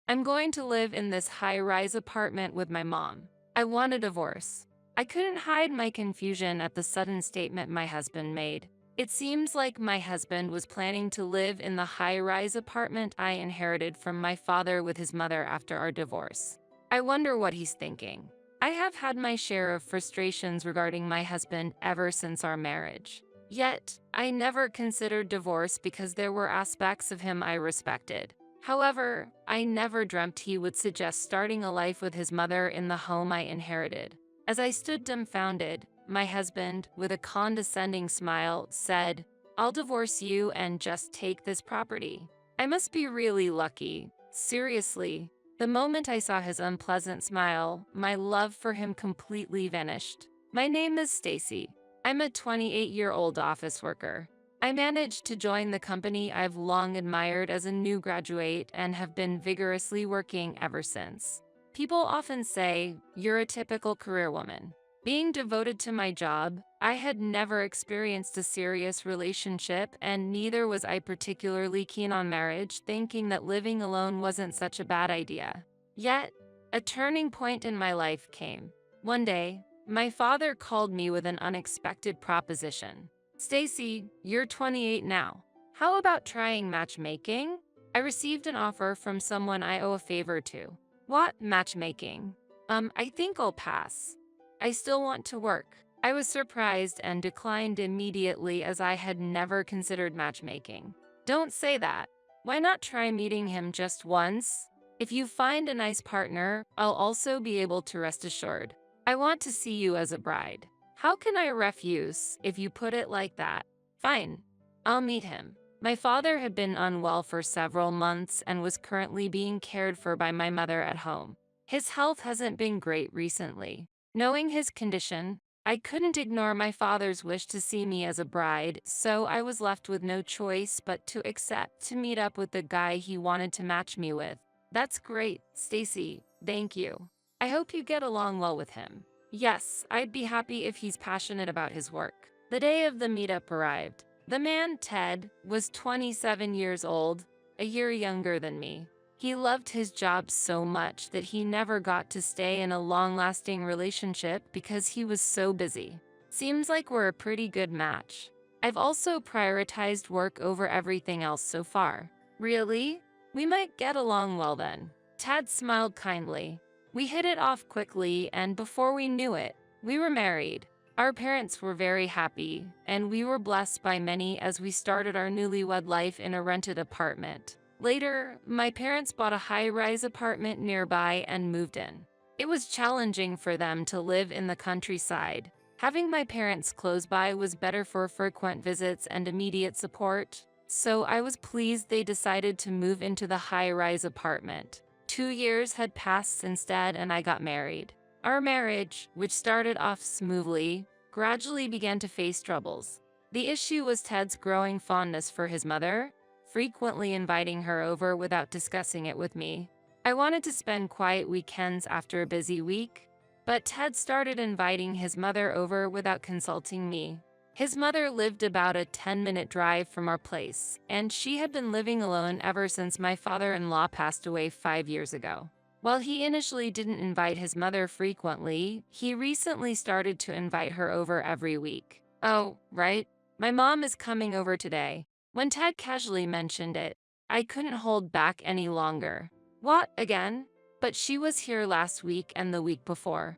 I'm going to live in this high-rise apartment with my mom. I want a divorce. I couldn't hide my confusion at the sudden statement my husband made. It seems like my husband was planning to live in the high-rise apartment I inherited from my father with his mother after our divorce. I wonder what he's thinking. I have had my share of frustrations regarding my husband ever since our marriage. Yet, I never considered divorce because there were aspects of him I respected. However, I never dreamt he would suggest starting a life with his mother in the home I inherited. As I stood dumbfounded, my husband, with a condescending smile, said, "I'll divorce you and just take this property." I must be really lucky. Seriously. The moment I saw his unpleasant smile, my love for him completely vanished. My name is Stacy. I'm a 28-year-old office worker. I managed to join the company I've long admired as a new graduate and have been vigorously working ever since. People often say, "You're a typical career woman." Being devoted to my job, I had never experienced a serious relationship, and neither was I particularly keen on marriage, thinking that living alone wasn't such a bad idea. Yet, a turning point in my life came. One day, my father called me with an unexpected proposition. "Stacy, you're 28 now. How about trying matchmaking?" I received an offer from someone I owe a favor to. "What, matchmaking? I think I'll pass. I still want to work." I was surprised and declined immediately as I had never considered matchmaking. "Don't say that. Why not try meeting him just once? If you find a nice partner, I'll also be able to rest assured. I want to see you as a bride." How can I refuse if you put it like that? Fine. I'll meet him. My father had been unwell for several months and was currently being cared for by my mother at home. His health hasn't been great recently. Knowing his condition, I couldn't ignore my father's wish to see me as a bride, so I was left with no choice but to accept to meet up with the guy he wanted to match me with. "That's great, Stacy. Thank you. I hope you get along well with him." Yes, I'd be happy if he's passionate about his work. The day of the meetup arrived. The man, Ted, was 27 years old, a year younger than me. He loved his job so much that he never got to stay in a long-lasting relationship because he was so busy. Seems like we're a pretty good match. I've also prioritized work over everything else so far. Really? We might get along well then. Ted smiled kindly. We hit it off quickly, and before we knew it, we were married. Our parents were very happy, and we were blessed by many as we started our newlywed life in a rented apartment. Later, my parents bought a high-rise apartment nearby and moved in. It was challenging for them to live in the countryside. Having my parents close by was better for frequent visits and immediate support, so I was pleased they decided to move into the high-rise apartment. 2 years had passed instead, and I got married. Our marriage, which started off smoothly, gradually began to face troubles. The issue was Ted's growing fondness for his mother, frequently inviting her over without discussing it with me. I wanted to spend quiet weekends after a busy week, but Ted started inviting his mother over without consulting me. His mother lived about a 10-minute drive from our place, and she had been living alone ever since my father-in-law passed away 5 years ago. While he initially didn't invite his mother frequently, he recently started to invite her over every week. "Oh, right. My mom is coming over today." When Ted casually mentioned it, I couldn't hold back any longer. "What, again?" "But she was here last week and the week before.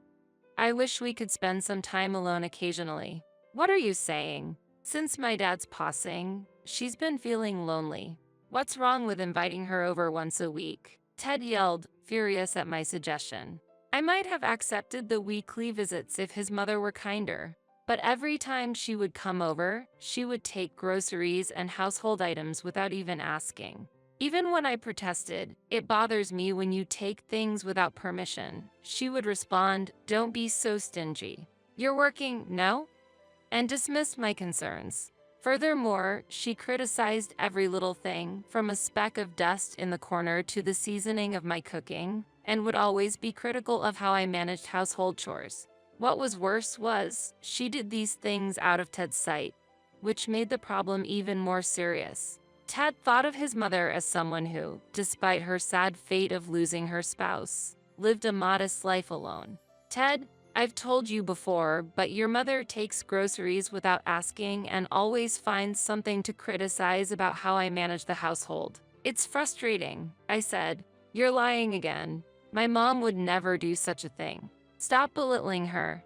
I wish we could spend some time alone occasionally." "What are you saying?" "Since my dad's passing, she's been feeling lonely." "What's wrong with inviting her over once a week?" Ted yelled, furious at my suggestion. I might have accepted the weekly visits if his mother were kinder, but every time she would come over, she would take groceries and household items without even asking. Even when I protested, "It bothers me when you take things without permission," she would respond, "Don't be so stingy. You're working, no?" and dismissed my concerns. Furthermore, she criticized every little thing, from a speck of dust in the corner to the seasoning of my cooking, and would always be critical of how I managed household chores. What was worse was, she did these things out of Ted's sight, which made the problem even more serious. Ted thought of his mother as someone who, despite her sad fate of losing her spouse, lived a modest life alone. Ted, I've told you before, but your mother takes groceries without asking and always finds something to criticize about how I manage the household. It's frustrating, I said. You're lying again. My mom would never do such a thing. Stop belittling her.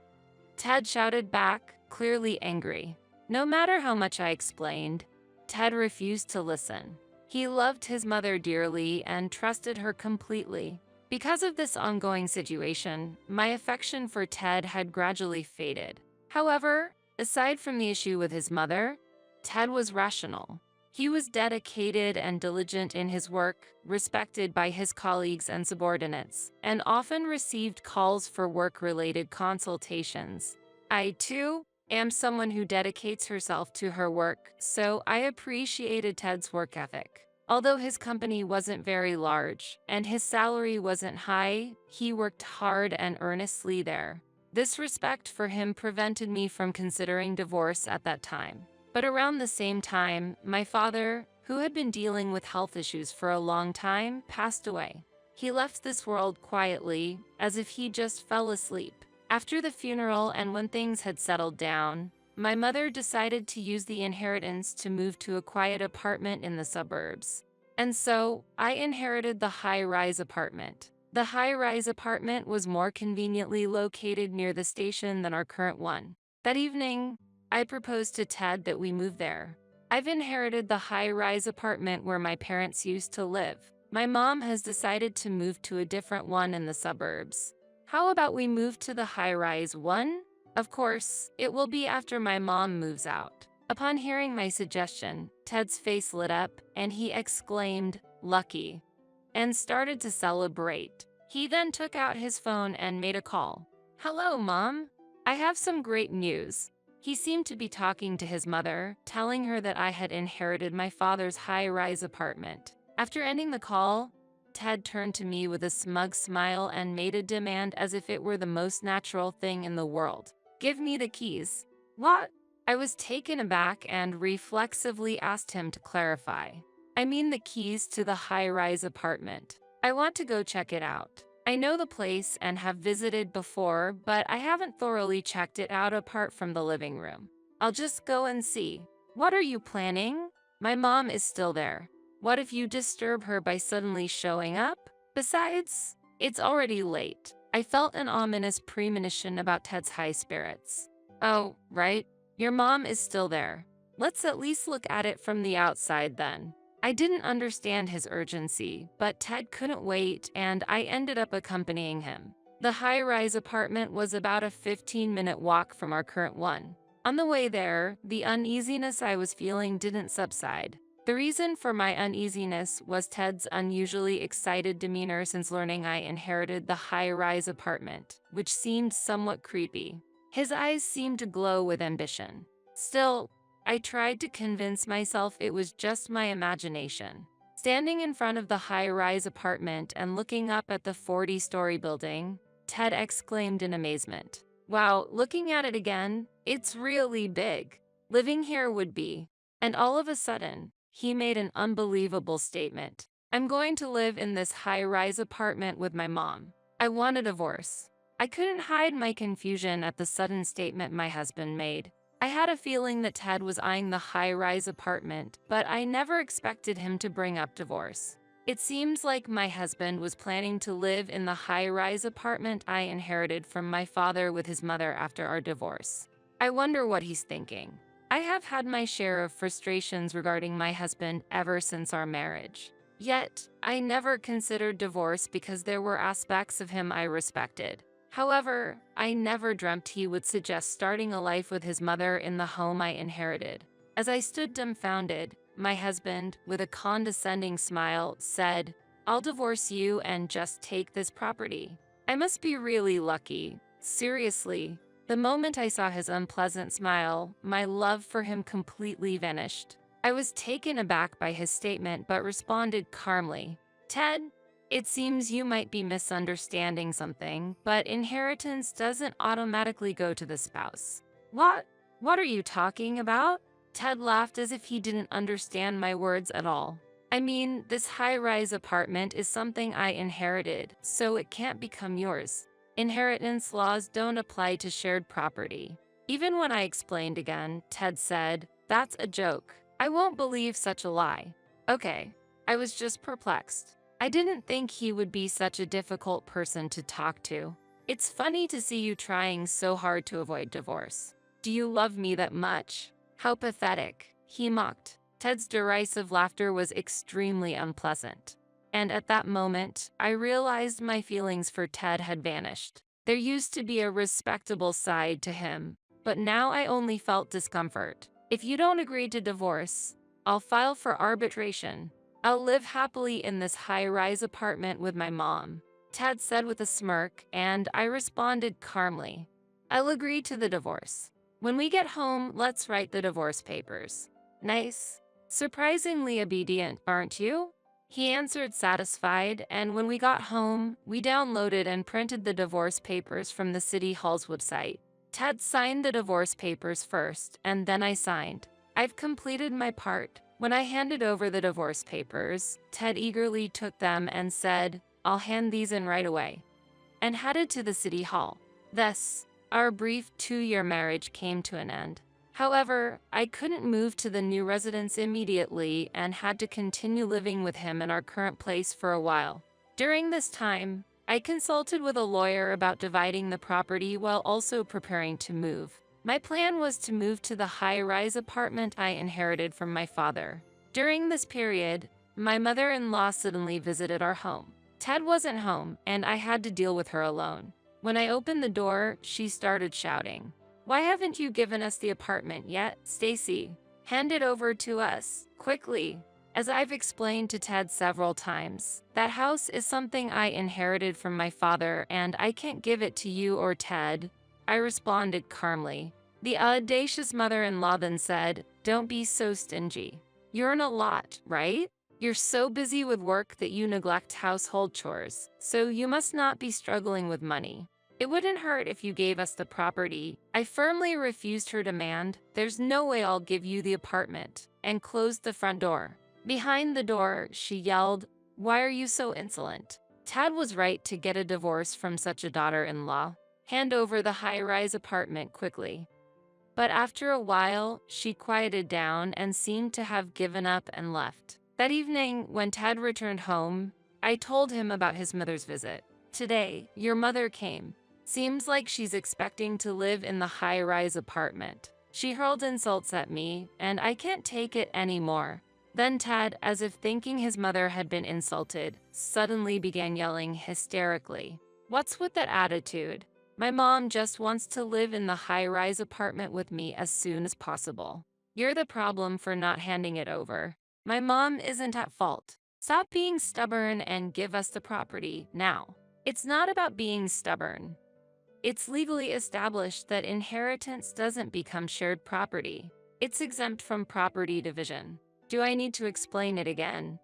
Ted shouted back, clearly angry. No matter how much I explained, Ted refused to listen. He loved his mother dearly and trusted her completely. Because of this ongoing situation, my affection for Ted had gradually faded. However, aside from the issue with his mother, Ted was rational. He was dedicated and diligent in his work, respected by his colleagues and subordinates, and often received calls for work-related consultations. I, too, am someone who dedicates herself to her work, so I appreciated Ted's work ethic. Although his company wasn't very large and his salary wasn't high, he worked hard and earnestly there. This respect for him prevented me from considering divorce at that time. But around the same time, my father, who had been dealing with health issues for a long time, passed away. He left this world quietly, as if he just fell asleep. After the funeral and when things had settled down, my mother decided to use the inheritance to move to a quiet apartment in the suburbs. And so, I inherited the high-rise apartment. The high-rise apartment was more conveniently located near the station than our current one. That evening, I proposed to Ted that we move there. I've inherited the high-rise apartment where my parents used to live. My mom has decided to move to a different one in the suburbs. How about we move to the high-rise one? Of course, it will be after my mom moves out. Upon hearing my suggestion, Ted's face lit up and he exclaimed, "Lucky," and started to celebrate. He then took out his phone and made a call. "Hello, Mom. I have some great news." He seemed to be talking to his mother, telling her that I had inherited my father's high-rise apartment. After ending the call, Ted turned to me with a smug smile and made a demand as if it were the most natural thing in the world. "Give me the keys." "What?" I was taken aback and reflexively asked him to clarify. "I mean the keys to the high-rise apartment. I want to go check it out. I know the place and have visited before, but I haven't thoroughly checked it out apart from the living room. I'll just go and see." "What are you planning?" "My mom is still there. What if you disturb her by suddenly showing up? Besides, it's already late." I felt an ominous premonition about Ted's high spirits. "Oh, right. Your mom is still there. Let's at least look at it from the outside then." I didn't understand his urgency, but Ted couldn't wait and I ended up accompanying him. The high-rise apartment was about a 15-minute walk from our current one. On the way there, the uneasiness I was feeling didn't subside. The reason for my uneasiness was Ted's unusually excited demeanor since learning I inherited the high-rise apartment, which seemed somewhat creepy. His eyes seemed to glow with ambition. Still, I tried to convince myself it was just my imagination. Standing in front of the high-rise apartment and looking up at the 40-story building, Ted exclaimed in amazement. "Wow, looking at it again, it's really big. Living here would be." And all of a sudden, he made an unbelievable statement. "I'm going to live in this high-rise apartment with my mom. I want a divorce." I couldn't hide my confusion at the sudden statement my husband made. I had a feeling that Ted was eyeing the high-rise apartment, but I never expected him to bring up divorce. It seems like my husband was planning to live in the high-rise apartment I inherited from my father with his mother after our divorce. I wonder what he's thinking. I have had my share of frustrations regarding my husband ever since our marriage. Yet, I never considered divorce because there were aspects of him I respected. However, I never dreamt he would suggest starting a life with his mother in the home I inherited. As I stood dumbfounded, my husband, with a condescending smile, said, "I'll divorce you and just take this property." I must be really lucky. Seriously. The moment I saw his unpleasant smile, my love for him completely vanished. I was taken aback by his statement but responded calmly, "Ted, it seems you might be misunderstanding something, but inheritance doesn't automatically go to the spouse." "What? What are you talking about?" Ted laughed as if he didn't understand my words at all. I mean, this high-rise apartment is something I inherited, so it can't become yours. Inheritance laws don't apply to shared property. Even when I explained again, Ted said, "That's a joke. I won't believe such a lie." Okay, I was just perplexed. I didn't think he would be such a difficult person to talk to. It's funny to see you trying so hard to avoid divorce. Do you love me that much? How pathetic, he mocked. Ted's derisive laughter was extremely unpleasant. And at that moment, I realized my feelings for Ted had vanished. There used to be a respectable side to him, but now I only felt discomfort. If you don't agree to divorce, I'll file for arbitration. I'll live happily in this high-rise apartment with my mom, Ted said with a smirk, and I responded calmly. I'll agree to the divorce. When we get home, let's write the divorce papers. Nice. Surprisingly obedient, aren't you? He answered satisfied, and when we got home, we downloaded and printed the divorce papers from the City Hall's website. Ted signed the divorce papers first, and then I signed. I've completed my part. When I handed over the divorce papers, Ted eagerly took them and said, "I'll hand these in right away," and headed to the City Hall. Thus, our brief 2-year marriage came to an end. However, I couldn't move to the new residence immediately and had to continue living with him in our current place for a while. During this time, I consulted with a lawyer about dividing the property while also preparing to move. My plan was to move to the high-rise apartment I inherited from my father. During this period, my mother-in-law suddenly visited our home. Ted wasn't home, and I had to deal with her alone. When I opened the door, she started shouting, "Why haven't you given us the apartment yet, Stacy? Hand it over to us, quickly." As I've explained to Ted several times, that house is something I inherited from my father and I can't give it to you or Ted, I responded calmly. The audacious mother-in-law then said, "Don't be so stingy. You earn a lot, right? You're so busy with work that you neglect household chores, so you must not be struggling with money. It wouldn't hurt if you gave us the property." I firmly refused her demand. "There's no way I'll give you the apartment," and closed the front door. Behind the door, she yelled, "Why are you so insolent? Ted was right to get a divorce from such a daughter-in-law. Hand over the high-rise apartment quickly." But after a while, she quieted down and seemed to have given up and left. That evening, when Ted returned home, I told him about his mother's visit. "Today, your mother came. Seems like she's expecting to live in the high-rise apartment. She hurled insults at me, and I can't take it anymore." Then Ted, as if thinking his mother had been insulted, suddenly began yelling hysterically, "What's with that attitude? My mom just wants to live in the high-rise apartment with me as soon as possible. You're the problem for not handing it over. My mom isn't at fault. Stop being stubborn and give us the property now." It's not about being stubborn. It's legally established that inheritance doesn't become shared property. It's exempt from property division. Do I need to explain it again?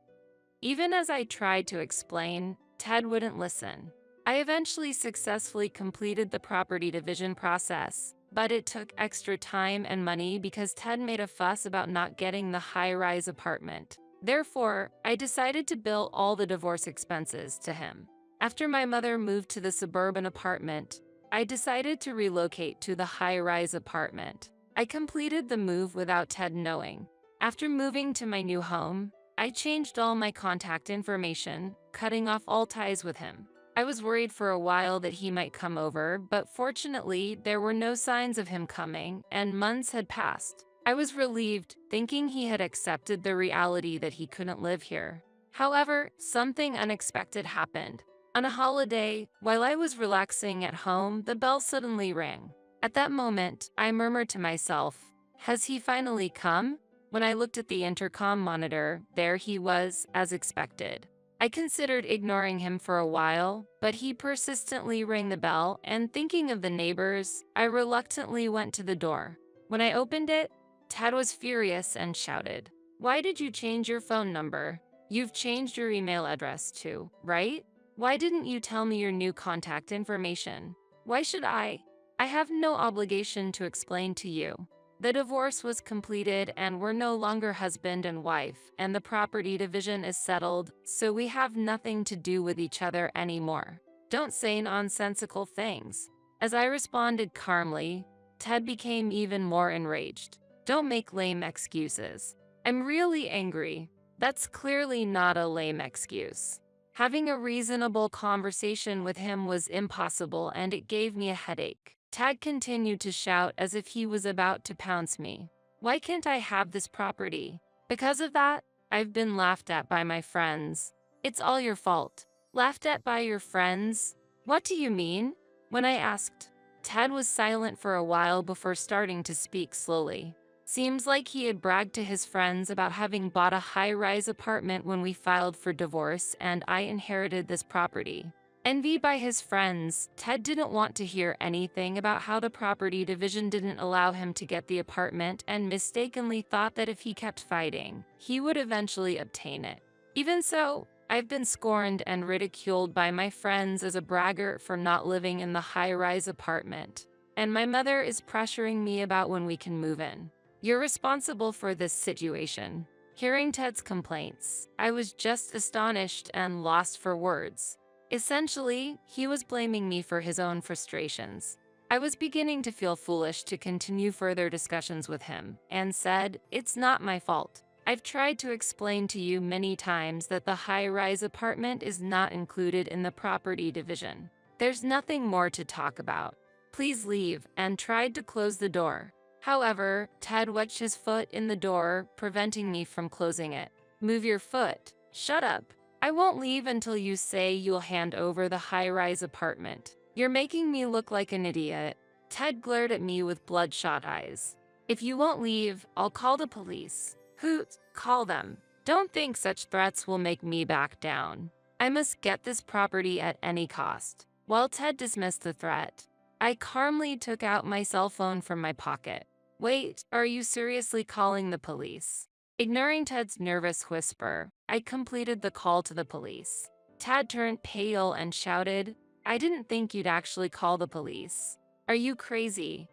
Even as I tried to explain, Ted wouldn't listen. I eventually successfully completed the property division process, but it took extra time and money because Ted made a fuss about not getting the high-rise apartment. Therefore, I decided to bill all the divorce expenses to him. After my mother moved to the suburban apartment, I decided to relocate to the high-rise apartment. I completed the move without Ted knowing. After moving to my new home, I changed all my contact information, cutting off all ties with him. I was worried for a while that he might come over, but fortunately, there were no signs of him coming, and months had passed. I was relieved, thinking he had accepted the reality that he couldn't live here. However, something unexpected happened. On a holiday, while I was relaxing at home, the bell suddenly rang. At that moment, I murmured to myself, "Has he finally come?" When I looked at the intercom monitor, there he was, as expected. I considered ignoring him for a while, but he persistently rang the bell, and thinking of the neighbors, I reluctantly went to the door. When I opened it, Ted was furious and shouted, "Why did you change your phone number? You've changed your email address too, right? Why didn't you tell me your new contact information? Why should I? I have no obligation to explain to you." The divorce was completed and we're no longer husband and wife, and the property division is settled, so we have nothing to do with each other anymore. Don't say nonsensical things. As I responded calmly, Ted became even more enraged. Don't make lame excuses. I'm really angry. That's clearly not a lame excuse. Having a reasonable conversation with him was impossible and it gave me a headache. Ted continued to shout as if he was about to pounce me. Why can't I have this property? Because of that, I've been laughed at by my friends. It's all your fault. Laughed at by your friends? What do you mean? When I asked, Ted was silent for a while before starting to speak slowly. Seems like he had bragged to his friends about having bought a high-rise apartment when we filed for divorce and I inherited this property. Envied by his friends, Ted didn't want to hear anything about how the property division didn't allow him to get the apartment and mistakenly thought that if he kept fighting, he would eventually obtain it. Even so, I've been scorned and ridiculed by my friends as a braggart for not living in the high-rise apartment, and my mother is pressuring me about when we can move in. You're responsible for this situation. Hearing Ted's complaints, I was just astonished and lost for words. Essentially, he was blaming me for his own frustrations. I was beginning to feel foolish to continue further discussions with him, and said, "It's not my fault. I've tried to explain to you many times that the high-rise apartment is not included in the property division. There's nothing more to talk about. Please leave," and tried to close the door. However, Ted wedged his foot in the door, preventing me from closing it. "Move your foot." "Shut up. I won't leave until you say you'll hand over the high-rise apartment. You're making me look like an idiot." Ted glared at me with bloodshot eyes. "If you won't leave, I'll call the police." "Hoot, call them. Don't think such threats will make me back down. I must get this property at any cost." While Ted dismissed the threat, I calmly took out my cell phone from my pocket. "Wait, are you seriously calling the police?" Ignoring Ted's nervous whisper, I completed the call to the police. Ted turned pale and shouted, "I didn't think you'd actually call the police. Are you crazy?"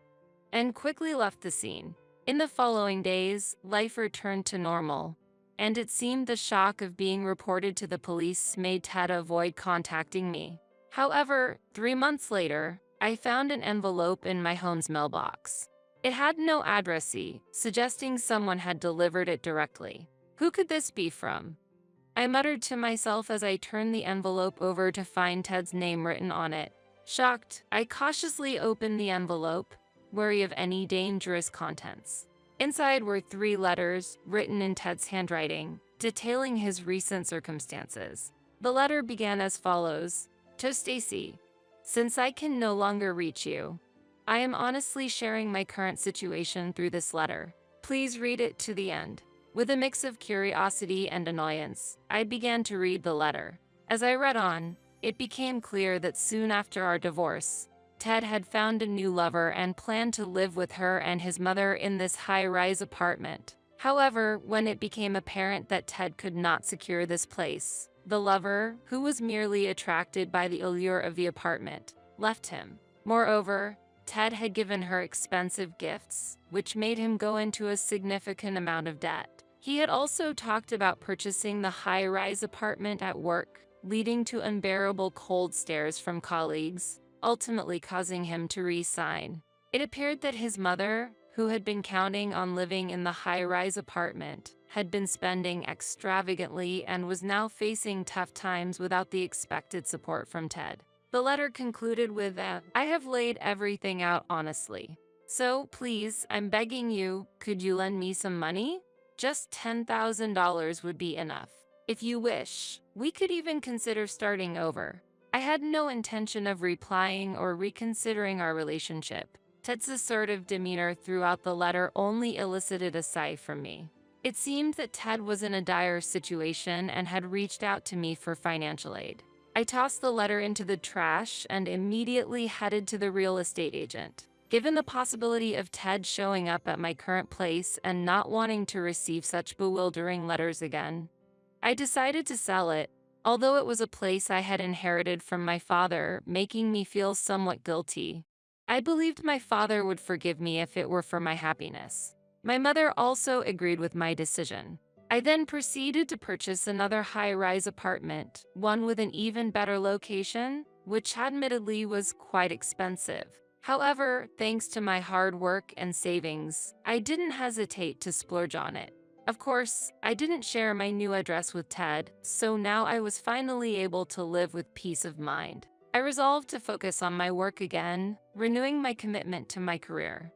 And quickly left the scene. In the following days, life returned to normal, and it seemed the shock of being reported to the police made Ted avoid contacting me. However, 3 months later, I found an envelope in my home's mailbox. It had no addressee, suggesting someone had delivered it directly. Who could this be from? I muttered to myself as I turned the envelope over to find Ted's name written on it. Shocked, I cautiously opened the envelope, wary of any dangerous contents. Inside were 3 letters, written in Ted's handwriting, detailing his recent circumstances. The letter began as follows. To Stacy, since I can no longer reach you, I am honestly sharing my current situation through this letter. Please read it to the end. With a mix of curiosity and annoyance, I began to read the letter. As I read on, it became clear that soon after our divorce, Ted had found a new lover and planned to live with her and his mother in this high-rise apartment. However, when it became apparent that Ted could not secure this place, the lover, who was merely attracted by the allure of the apartment, left him. Moreover, Ted had given her expensive gifts, which made him go into a significant amount of debt. He had also talked about purchasing the high-rise apartment at work, leading to unbearable cold stares from colleagues, ultimately causing him to resign. It appeared that his mother, who had been counting on living in the high-rise apartment, had been spending extravagantly and was now facing tough times without the expected support from Ted. The letter concluded with I have laid everything out honestly. So, please, I'm begging you, could you lend me some money? Just $10,000 would be enough. If you wish, we could even consider starting over. I had no intention of replying or reconsidering our relationship. Ted's assertive demeanor throughout the letter only elicited a sigh from me. It seemed that Ted was in a dire situation and had reached out to me for financial aid. I tossed the letter into the trash and immediately headed to the real estate agent. Given the possibility of Ted showing up at my current place and not wanting to receive such bewildering letters again, I decided to sell it, although it was a place I had inherited from my father, making me feel somewhat guilty. I believed my father would forgive me if it were for my happiness. My mother also agreed with my decision. I then proceeded to purchase another high-rise apartment, one with an even better location, which admittedly was quite expensive. However, thanks to my hard work and savings, I didn't hesitate to splurge on it. Of course, I didn't share my new address with Ted, so now I was finally able to live with peace of mind. I resolved to focus on my work again, renewing my commitment to my career.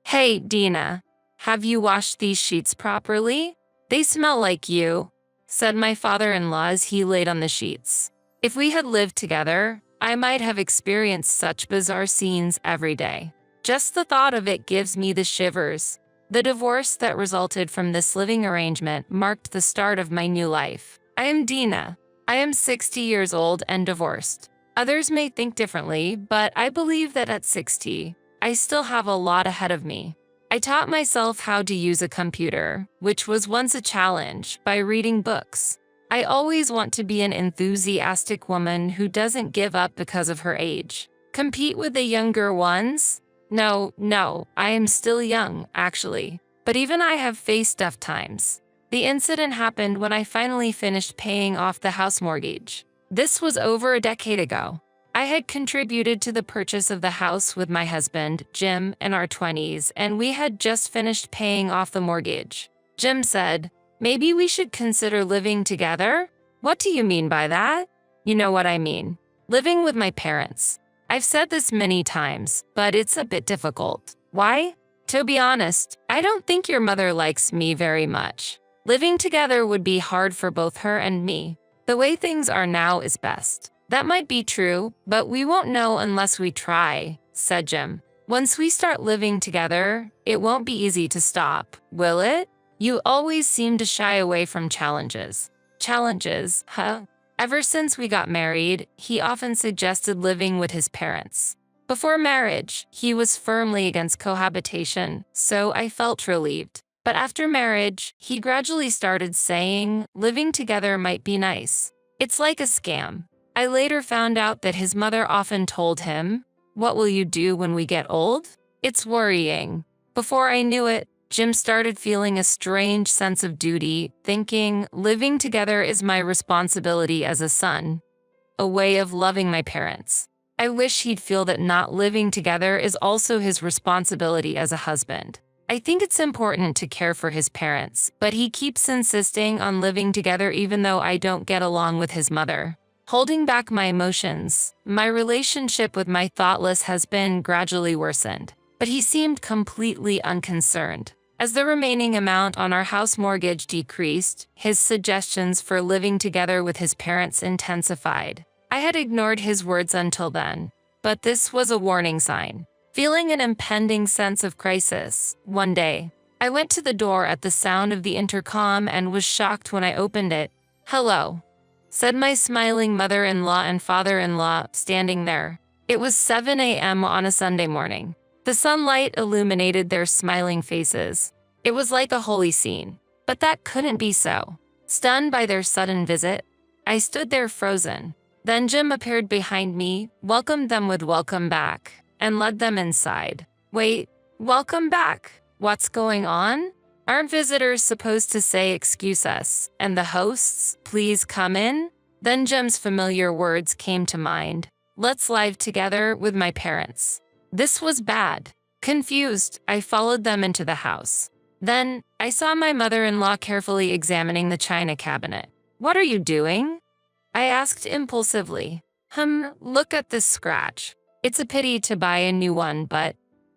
Hey, Dina, have you washed these sheets properly? They smell like you, said my father-in-law as he laid on the sheets. If we had lived together, I might have experienced such bizarre scenes every day. Just the thought of it gives me the shivers. The divorce that resulted from this living arrangement marked the start of my new life. I am Dina. I am 60 years old and divorced. Others may think differently, but I believe that at 60, I still have a lot ahead of me. I taught myself how to use a computer, which was once a challenge, by reading books. I always want to be an enthusiastic woman who doesn't give up because of her age. Compete with the younger ones? No, I am still young, actually. But even I have faced tough times. The incident happened when I finally finished paying off the house mortgage. This was over a decade ago. I had contributed to the purchase of the house with my husband, Jim, in our 20s, and we had just finished paying off the mortgage. Jim said, "Maybe we should consider living together?" What do you mean by that? You know what I mean. Living with my parents. I've said this many times, but it's a bit difficult. Why? To be honest, I don't think your mother likes me very much. Living together would be hard for both her and me. The way things are now is best. That might be true, but we won't know unless we try, said Jim. Once we start living together, it won't be easy to stop, will it? You always seem to shy away from challenges. Challenges, huh? Ever since we got married, he often suggested living with his parents. Before marriage, he was firmly against cohabitation, so I felt relieved. But after marriage, he gradually started saying living together might be nice. It's like a scam. I later found out that his mother often told him, "What will you do when we get old?" It's worrying. Before I knew it, Jim started feeling a strange sense of duty, thinking living together is my responsibility as a son, a way of loving my parents. I wish he'd feel that not living together is also his responsibility as a husband. I think it's important to care for his parents, but he keeps insisting on living together even though I don't get along with his mother. Holding back my emotions, my relationship with my thoughtless has been gradually worsened, but he seemed completely unconcerned. As the remaining amount on our house mortgage decreased, his suggestions for living together with his parents intensified. I had ignored his words until then, but this was a warning sign. Feeling an impending sense of crisis, one day, I went to the door at the sound of the intercom and was shocked when I opened it. "Hello," said my smiling mother-in-law and father-in-law, standing there. It was 7 a.m. on a Sunday morning. The sunlight illuminated their smiling faces. It was like a holy scene, but that couldn't be so. Stunned by their sudden visit, I stood there frozen. Then Jim appeared behind me, welcomed them with "welcome back," and led them inside. Wait, welcome back? What's going on? Aren't visitors supposed to say "excuse us," and the hosts, "please come in"? Then Jim's familiar words came to mind. "Let's live together with my parents." This was bad. Confused, I followed them into the house. Then, I saw my mother-in-law carefully examining the china cabinet. "What are you doing?" I asked impulsively. Look at this scratch. It's a pity to buy a new one, but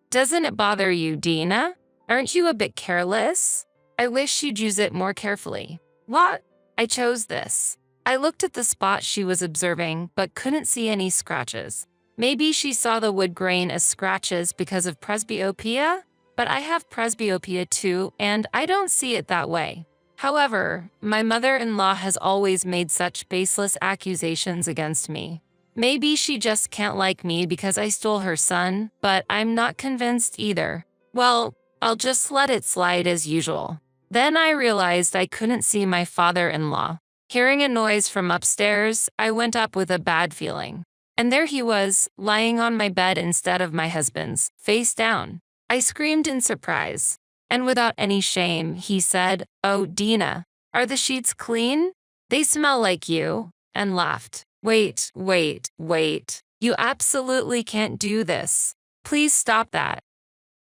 doesn't it bother you, Dina? Aren't you a bit careless? I wish you'd use it more carefully. What? I chose this. I looked at the spot she was observing, but couldn't see any scratches. Maybe she saw the wood grain as scratches because of presbyopia? But I have presbyopia too, and I don't see it that way. However, my mother-in-law has always made such baseless accusations against me. Maybe she just can't like me because I stole her son, but I'm not convinced either. Well, I'll just let it slide as usual. Then I realized I couldn't see my father-in-law. Hearing a noise from upstairs, I went up with a bad feeling. And there he was, lying on my bed instead of my husband's, face down. I screamed in surprise. And without any shame, he said, "Oh, Dina, are the sheets clean? They smell like you," and laughed. Wait, wait, wait. You absolutely can't do this. Please stop that.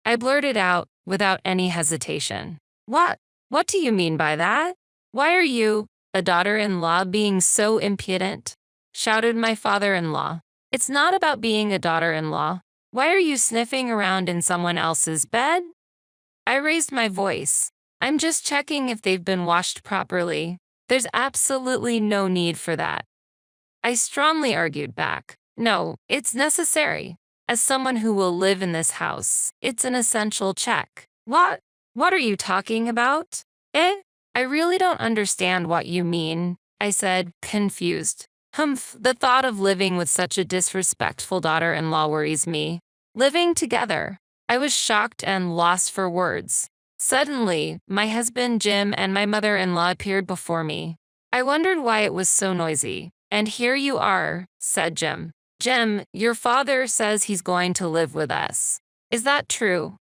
I blurted out without any hesitation. What? What do you mean by that? Why are you, a daughter-in-law, being so impudent? Shouted my father-in-law. It's not about being a daughter-in-law. Why are you sniffing around in someone else's bed? I raised my voice. I'm just checking if they've been washed properly. There's absolutely no need for that. I strongly argued back. No, it's necessary. As someone who will live in this house, it's an essential check. What? What are you talking about? I really don't understand what you mean, I said, confused. Humph, the thought of living with such a disrespectful daughter-in-law worries me. Living together. I was shocked and lost for words. Suddenly, my husband Jim and my mother-in-law appeared before me. I wondered why it was so noisy. And here you are, said Jim. Jim, your father says he's going to live with us. Is that true?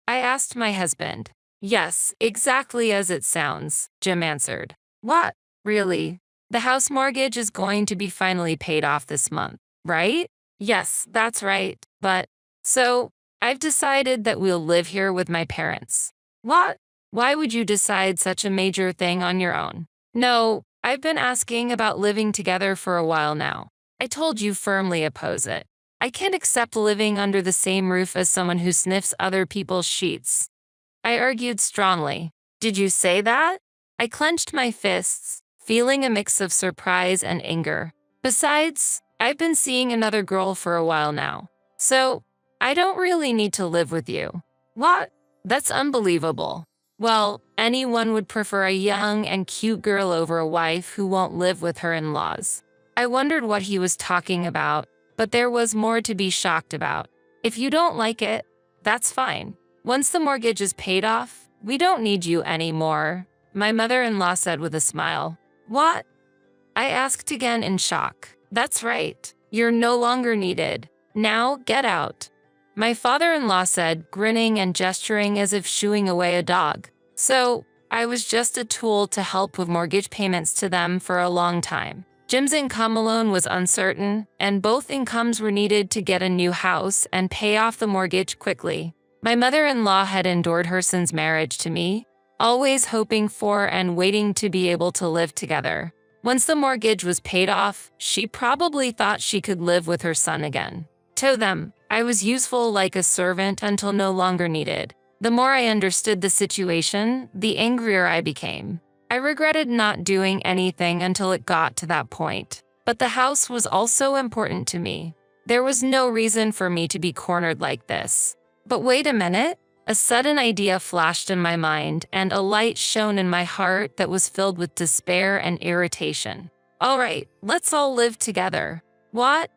I asked my husband. Yes, exactly as it sounds, Jim answered. What? Really? The house mortgage is going to be finally paid off this month, right? Yes, that's right, but… So, I've decided that we'll live here with my parents. What? Why would you decide such a major thing on your own? No, I've been asking about living together for a while now. I told you firmly oppose it. I can't accept living under the same roof as someone who sniffs other people's sheets. I argued strongly. Did you say that? I clenched my fists, feeling a mix of surprise and anger. Besides, I've been seeing another girl for a while now. So, I don't really need to live with you. What? That's unbelievable. Well, anyone would prefer a young and cute girl over a wife who won't live with her in-laws. I wondered what he was talking about, but there was more to be shocked about. If you don't like it, that's fine. Once the mortgage is paid off, we don't need you anymore, my mother-in-law said with a smile. What? I asked again in shock. That's right. You're no longer needed. Now get out. My father-in-law said, grinning and gesturing as if shooing away a dog. So, I was just a tool to help with mortgage payments to them for a long time. Jim's income alone was uncertain, and both incomes were needed to get a new house and pay off the mortgage quickly. My mother-in-law had endured her son's marriage to me, always hoping for and waiting to be able to live together. Once the mortgage was paid off, she probably thought she could live with her son again. To them, I was useful like a servant until no longer needed. The more I understood the situation, the angrier I became. I regretted not doing anything until it got to that point. But the house was also important to me. There was no reason for me to be cornered like this. But wait a minute. A sudden idea flashed in my mind, and a light shone in my heart that was filled with despair and irritation. All right, let's all live together. What?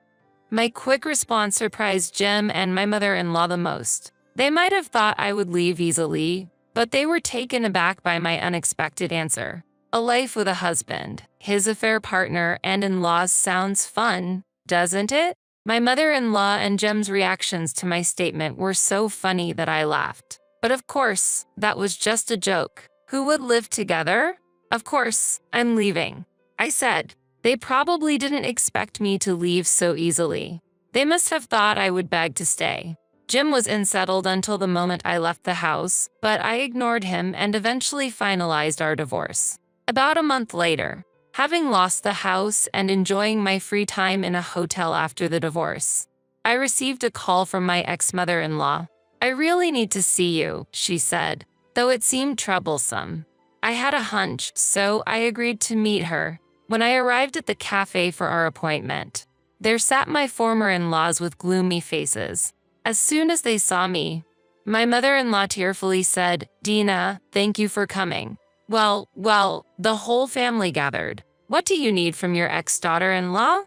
My quick response surprised Jim and my mother-in-law the most. They might have thought I would leave easily, but they were taken aback by my unexpected answer. A life with a husband, his affair partner, and in-laws sounds fun, doesn't it? My mother-in-law and Jim's reactions to my statement were so funny that I laughed. But of course, that was just a joke. Who would live together? Of course, I'm leaving, I said. They probably didn't expect me to leave so easily. They must have thought I would beg to stay. Jim was unsettled until the moment I left the house, but I ignored him and eventually finalized our divorce. About a month later, having lost the house and enjoying my free time in a hotel after the divorce, I received a call from my ex-mother-in-law. I really need to see you, she said, though it seemed troublesome. I had a hunch, so I agreed to meet her. When I arrived at the cafe for our appointment, there sat my former in-laws with gloomy faces. As soon as they saw me, my mother-in-law tearfully said, "Dina, thank you for coming." Well, the whole family gathered. What do you need from your ex-daughter-in-law?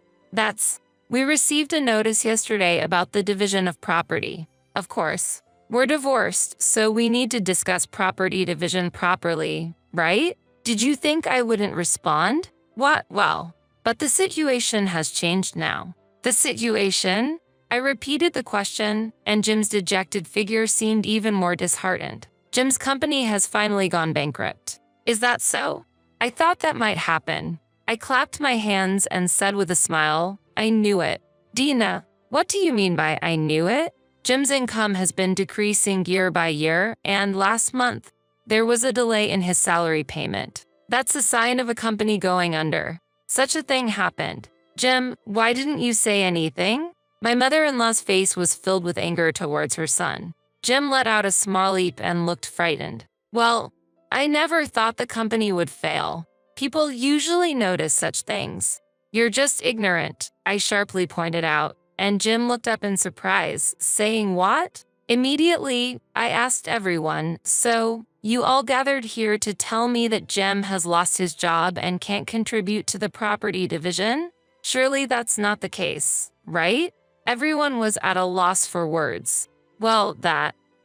We received a notice yesterday about the division of property. Of course, we're divorced, so we need to discuss property division properly, right? Did you think I wouldn't respond? What? Well, but the situation has changed now. The situation? I repeated the question, and Jim's dejected figure seemed even more disheartened. Jim's company has finally gone bankrupt. Is that so? I thought that might happen. I clapped my hands and said with a smile, I knew it. Dina, what do you mean by I knew it? Jim's income has been decreasing year by year, and last month, there was a delay in his salary payment. That's a sign of a company going under. Such a thing happened. Jim, why didn't you say anything? My mother-in-law's face was filled with anger towards her son. Jim let out a small leap and looked frightened. Well, I never thought the company would fail. People usually notice such things. You're just ignorant, I sharply pointed out, and Jim looked up in surprise, saying what? Immediately, I asked everyone, so, you all gathered here to tell me that Jim has lost his job and can't contribute to the property division? Surely that's not the case, right? Everyone was at a loss for words. Well,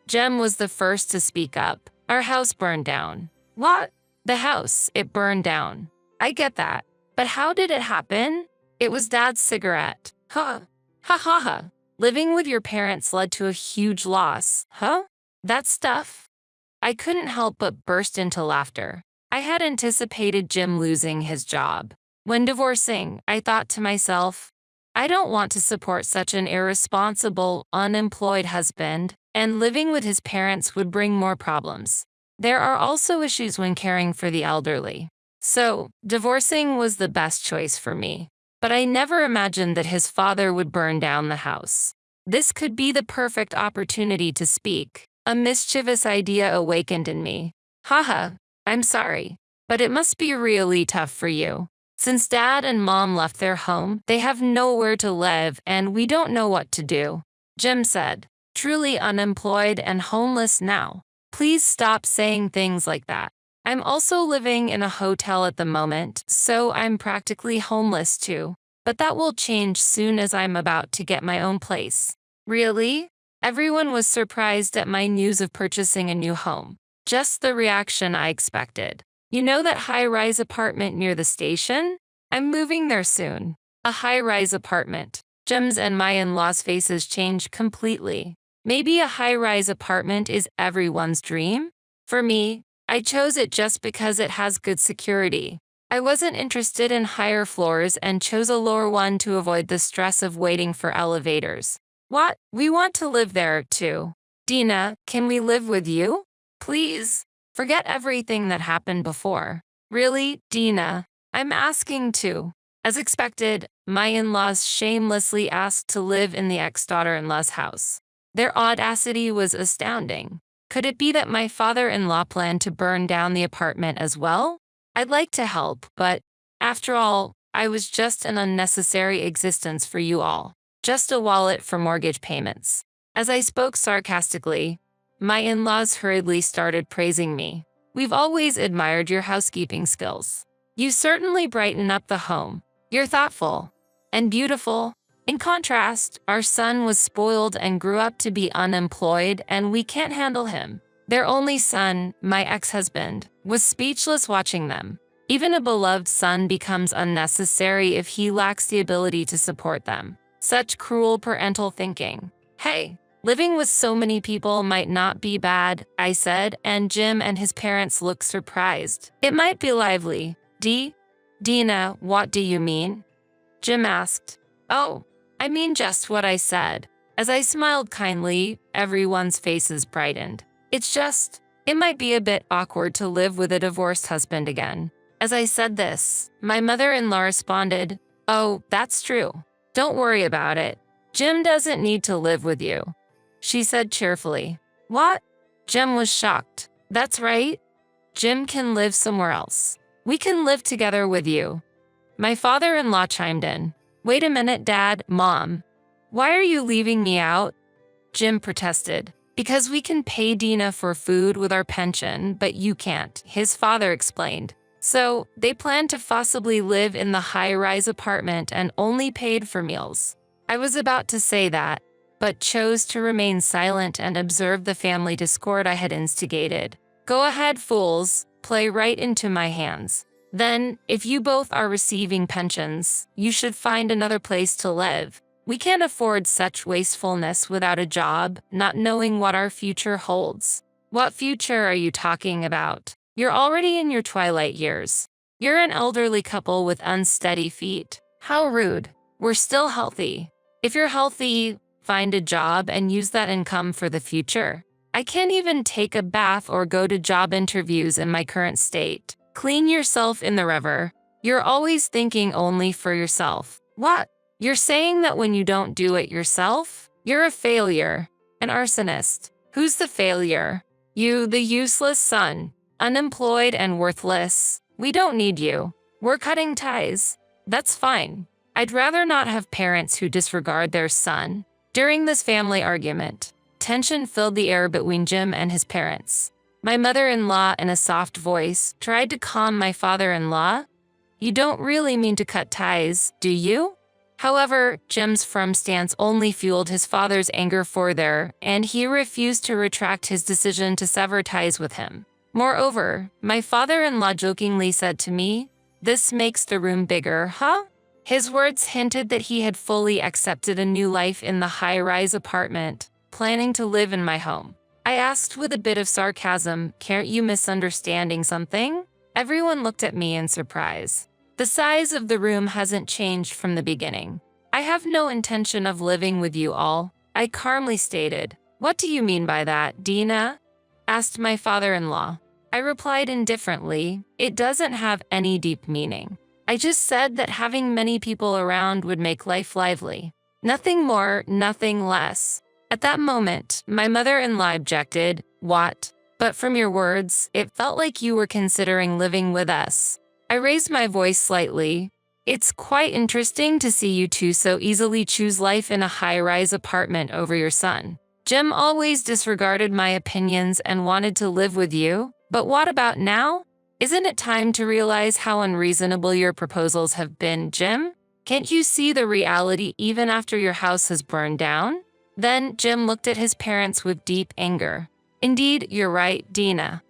Jim was the first to speak up. Our house burned down. What? The house, it burned down. I get that. But how did it happen? It was Dad's cigarette. Huh. Ha ha ha. Living with your parents led to a huge loss. Huh? That stuff? I couldn't help but burst into laughter. I had anticipated Jim losing his job. When divorcing, I thought to myself, I don't want to support such an irresponsible, unemployed husband, and living with his parents would bring more problems. There are also issues when caring for the elderly. So, divorcing was the best choice for me. But I never imagined that his father would burn down the house. This could be the perfect opportunity to speak. A mischievous idea awakened in me. Haha, I'm sorry, but it must be really tough for you. Since Dad and Mom left their home, they have nowhere to live and we don't know what to do. Jim said, truly unemployed and homeless now. Please stop saying things like that. I'm also living in a hotel at the moment, so I'm practically homeless too. But that will change soon as I'm about to get my own place. Really? Everyone was surprised at my news of purchasing a new home. Just the reaction I expected. You know that high-rise apartment near the station? I'm moving there soon. A high-rise apartment. Jim's and my in-laws' faces changed completely. Maybe a high-rise apartment is everyone's dream? For me, I chose it just because it has good security. I wasn't interested in higher floors and chose a lower one to avoid the stress of waiting for elevators. What? We want to live there, too. Dina, can we live with you? Please. Forget everything that happened before. Really, Dina? I'm asking too. As expected, my in-laws shamelessly asked to live in the ex-daughter-in-law's house. Their audacity was astounding. Could it be that my father-in-law planned to burn down the apartment as well? I'd like to help, but after all, I was just an unnecessary existence for you all. Just a wallet for mortgage payments. As I spoke sarcastically, my in-laws hurriedly started praising me. We've always admired your housekeeping skills. You certainly brighten up the home. You're thoughtful and beautiful. In contrast, our son was spoiled and grew up to be unemployed, and we can't handle him. Their only son, my ex-husband, was speechless watching them. Even a beloved son becomes unnecessary if he lacks the ability to support them. Such cruel parental thinking. Hey, living with so many people might not be bad, I said, and Jim and his parents looked surprised. It might be lively. Dina, what do you mean? Jim asked. Oh, I mean just what I said. As I smiled kindly, everyone's faces brightened. It might be a bit awkward to live with a divorced husband again. As I said this, my mother-in-law responded, oh, that's true. Don't worry about it. Jim doesn't need to live with you. She said cheerfully. What? Jim was shocked. That's right. Jim can live somewhere else. We can live together with you. My father-in-law chimed in. Wait a minute, Dad, Mom. Why are you leaving me out? Jim protested. Because we can pay Dina for food with our pension, but you can't, his father explained. So, they planned to forcibly live in the high-rise apartment and only paid for meals. I was about to say that, but chose to remain silent and observe the family discord I had instigated. Go ahead, fools, play right into my hands. Then, if you both are receiving pensions, you should find another place to live. We can't afford such wastefulness without a job, not knowing what our future holds. What future are you talking about? You're already in your twilight years. You're an elderly couple with unsteady feet. How rude. We're still healthy. If you're healthy, find a job and use that income for the future. I can't even take a bath or go to job interviews in my current state. Clean yourself in the river. You're always thinking only for yourself. What? You're saying that when you don't do it yourself, you're a failure, an arsonist. Who's the failure? You, the useless son, unemployed and worthless. We don't need you. We're cutting ties. That's fine. I'd rather not have parents who disregard their son. During this family argument, tension filled the air between Jim and his parents. My mother-in-law, in a soft voice, tried to calm my father-in-law. You don't really mean to cut ties, do you? However, Jim's firm stance only fueled his father's anger further, and he refused to retract his decision to sever ties with him. Moreover, my father-in-law jokingly said to me, "This makes the room bigger, huh?" His words hinted that he had fully accepted a new life in the high-rise apartment, planning to live in my home. I asked with a bit of sarcasm, "Can't you misunderstanding something?" Everyone looked at me in surprise. The size of the room hasn't changed from the beginning. I have no intention of living with you all, I calmly stated. What do you mean by that, Dina? Asked my father-in-law. I replied indifferently, it doesn't have any deep meaning. I just said that having many people around would make life lively. Nothing more, nothing less. At that moment, my mother-in-law objected, "What? But from your words, it felt like you were considering living with us." I raised my voice slightly. It's quite interesting to see you two so easily choose life in a high-rise apartment over your son. Jim always disregarded my opinions and wanted to live with you, but what about now? Isn't it time to realize how unreasonable your proposals have been, Jim? Can't you see the reality even after your house has burned down? Then Jim looked at his parents with deep anger. Indeed, you're right, Dina.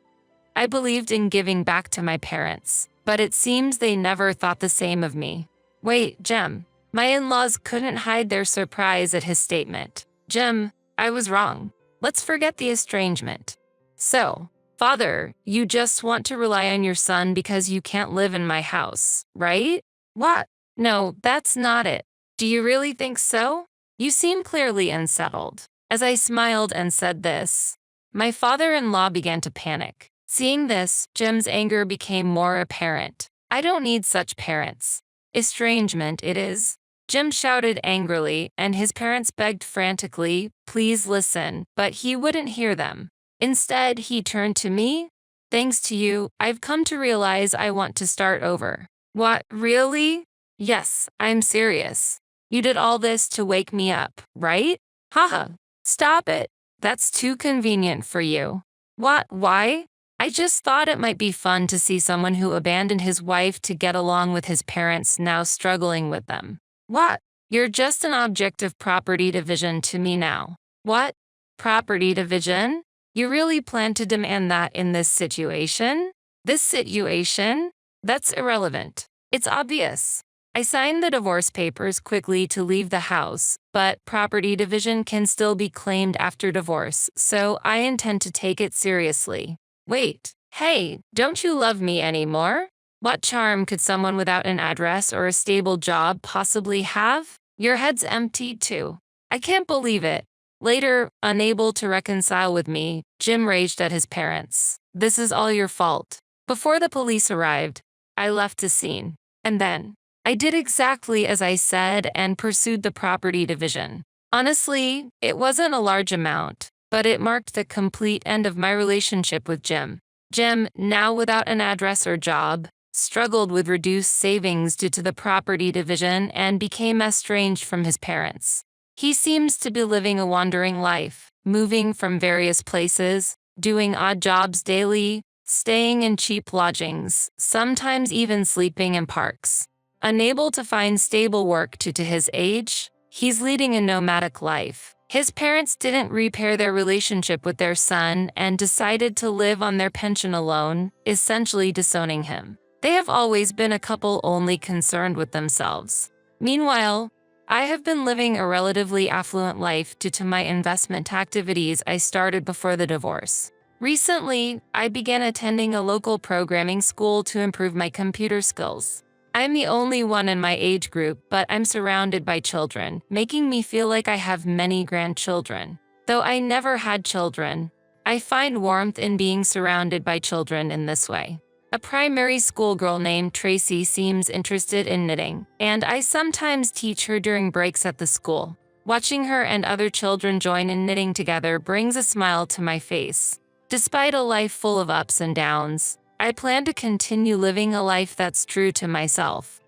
I believed in giving back to my parents, but it seems they never thought the same of me. Wait, Jim. My in-laws couldn't hide their surprise at his statement. Jim, I was wrong. Let's forget the estrangement. So, Father, you just want to rely on your son because you can't live in my house, right? What? No, that's not it. Do you really think so? You seem clearly unsettled. As I smiled and said this, my father-in-law began to panic. Seeing this, Jim's anger became more apparent. I don't need such parents. Estrangement it is. Jim shouted angrily, and his parents begged frantically, "Please listen," but he wouldn't hear them. Instead, he turned to me. "Thanks to you, I've come to realize I want to start over." What, really? Yes, I'm serious. You did all this to wake me up, right? Haha, stop it. That's too convenient for you. What, why? I just thought it might be fun to see someone who abandoned his wife to get along with his parents now struggling with them. What? You're just an object of property division to me now. What? Property division? You really plan to demand that in this situation? This situation? That's irrelevant. It's obvious. I signed the divorce papers quickly to leave the house, but property division can still be claimed after divorce, so I intend to take it seriously. Wait, hey, don't you love me anymore? What charm could someone without an address or a stable job possibly have? Your head's empty too. I can't believe it. Later, unable to reconcile with me, Jim raged at his parents. This is all your fault. Before the police arrived, I left the scene. And then, I did exactly as I said and pursued the property division. Honestly, it wasn't a large amount, but it marked the complete end of my relationship with Jim. Jim, now without an address or job, struggled with reduced savings due to the property division and became estranged from his parents. He seems to be living a wandering life, moving from various places, doing odd jobs daily, staying in cheap lodgings, sometimes even sleeping in parks. Unable to find stable work due to his age, he's leading a nomadic life. His parents didn't repair their relationship with their son and decided to live on their pension alone, essentially disowning him. They have always been a couple only concerned with themselves. Meanwhile, I have been living a relatively affluent life due to my investment activities I started before the divorce. Recently, I began attending a local programming school to improve my computer skills. I'm the only one in my age group, but I'm surrounded by children, making me feel like I have many grandchildren. Though I never had children, I find warmth in being surrounded by children in this way. A primary school girl named Tracy seems interested in knitting, and I sometimes teach her during breaks at the school. Watching her and other children join in knitting together brings a smile to my face. Despite a life full of ups and downs, I plan to continue living a life that's true to myself.